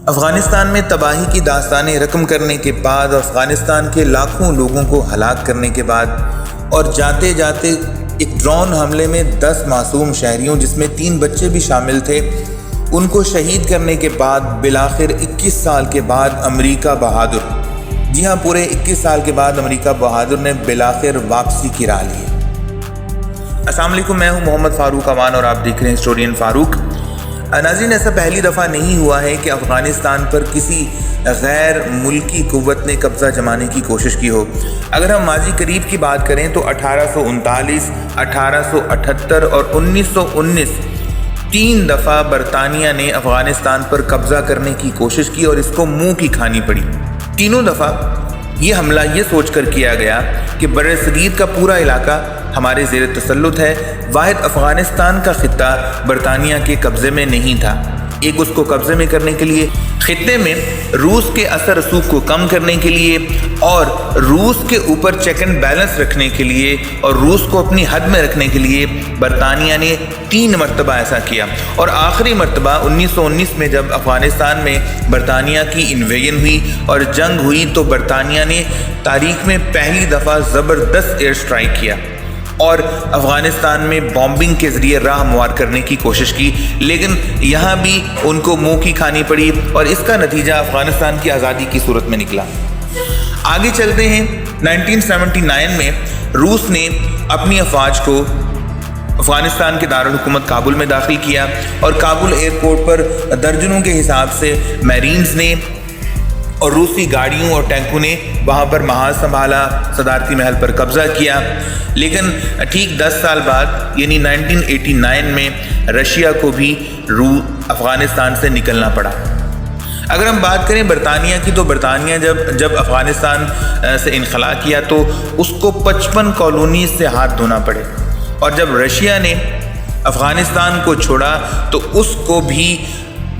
افغانستان میں تباہی کی داستانیں رقم کرنے کے بعد، افغانستان کے لاکھوں لوگوں کو ہلاک کرنے کے بعد اور جاتے جاتے ایک ڈرون حملے میں 10 معصوم شہریوں جس میں 3 بچے بھی شامل تھے ان کو شہید کرنے کے بعد بالآخر 21 سال کے بعد امریکہ بہادر، جی ہاں پورے 21 سال کے بعد امریکہ بہادر نے بالآخر واپسی کی راہ لی ہے۔ السلام علیکم، میں ہوں محمد فاروق امان اور آپ دیکھ رہے ہیں ہسٹورین فاروق۔ ناظرین، ایسا پہلی دفعہ نہیں ہوا ہے کہ افغانستان پر کسی غیر ملکی قوت نے قبضہ جمانے کی کوشش کی ہو۔ اگر ہم ماضی قریب کی بات کریں تو 1839، 1878 اور 1919 3 دفعہ برطانیہ نے افغانستان پر قبضہ کرنے کی کوشش کی اور اس کو منہ کی کھانی پڑی۔ تینوں دفعہ یہ حملہ یہ سوچ کر کیا گیا کہ برصغیر کا پورا علاقہ ہمارے زیر تسلط ہے، واحد افغانستان کا خطہ برطانیہ کے قبضے میں نہیں تھا۔ ایک اس کو قبضے میں کرنے کے لیے، خطے میں روس کے اثر رسوخ کو کم کرنے کے لیے اور روس کے اوپر چیک اینڈ بیلنس رکھنے کے لیے اور روس کو اپنی حد میں رکھنے کے لیے برطانیہ نے 3 مرتبہ ایسا کیا، اور آخری مرتبہ 1919 میں جب افغانستان میں برطانیہ کی انویژن ہوئی اور جنگ ہوئی تو برطانیہ نے تاریخ میں پہلی دفعہ زبردست ایئر اسٹرائک کیا اور افغانستان میں بامبنگ کے ذریعے راہ ہموار کرنے کی کوشش کی، لیکن یہاں بھی ان کو منہ کی کھانی پڑی اور اس کا نتیجہ افغانستان کی آزادی کی صورت میں نکلا۔ آگے چلتے ہیں۔ 1979 میں روس نے اپنی افواج کو افغانستان کے دارالحکومت کابل میں داخل کیا اور کابل ایئرپورٹ پر درجنوں کے حساب سے میرینز نے اور روسی گاڑیوں اور ٹینکوں نے وہاں پر محاذ سنبھالا، صدارتی محل پر قبضہ کیا، لیکن ٹھیک 10 سال بعد یعنی 1989 میں رشیا کو بھی افغانستان سے نکلنا پڑا۔ اگر ہم بات کریں برطانیہ کی تو برطانیہ جب افغانستان سے انخلا کیا تو اس کو 55 کالونیز سے ہاتھ دھونا پڑے، اور جب رشیا نے افغانستان کو چھوڑا تو اس کو بھی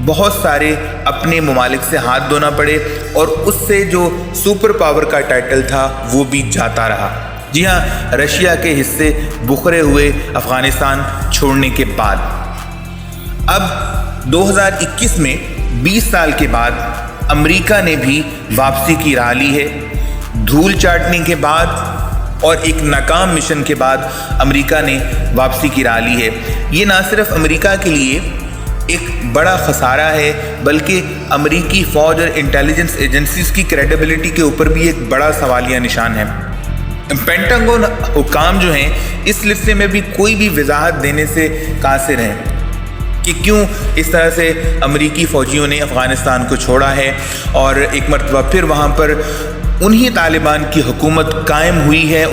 بہت سارے اپنے ممالک سے ہاتھ دھونا پڑے اور اس سے جو سپر پاور کا ٹائٹل تھا وہ بھی جاتا رہا۔ جی ہاں، رشیا کے حصے بکھرے ہوئے افغانستان چھوڑنے کے بعد۔ اب 2021 میں 20 سال کے بعد امریکہ نے بھی واپسی کی راہ لی ہے۔ دھول چاٹنے کے بعد اور ایک ناکام مشن کے بعد امریکہ نے واپسی کی راہ لی ہے۔ یہ نہ صرف امریکہ کے لیے ایک بڑا خسارہ ہے بلکہ امریکی فوج اور انٹیلیجنس ایجنسیز کی کریڈیبلٹی کے اوپر بھی ایک بڑا سوالیہ نشان ہے۔ پینٹاگون حکام جو ہیں اس لسٹے میں بھی کوئی بھی وضاحت دینے سے قاصر ہیں کہ کیوں اس طرح سے امریکی فوجیوں نے افغانستان کو چھوڑا ہے اور ایک مرتبہ پھر وہاں پر انہی طالبان کی حکومت قائم ہوئی ہے۔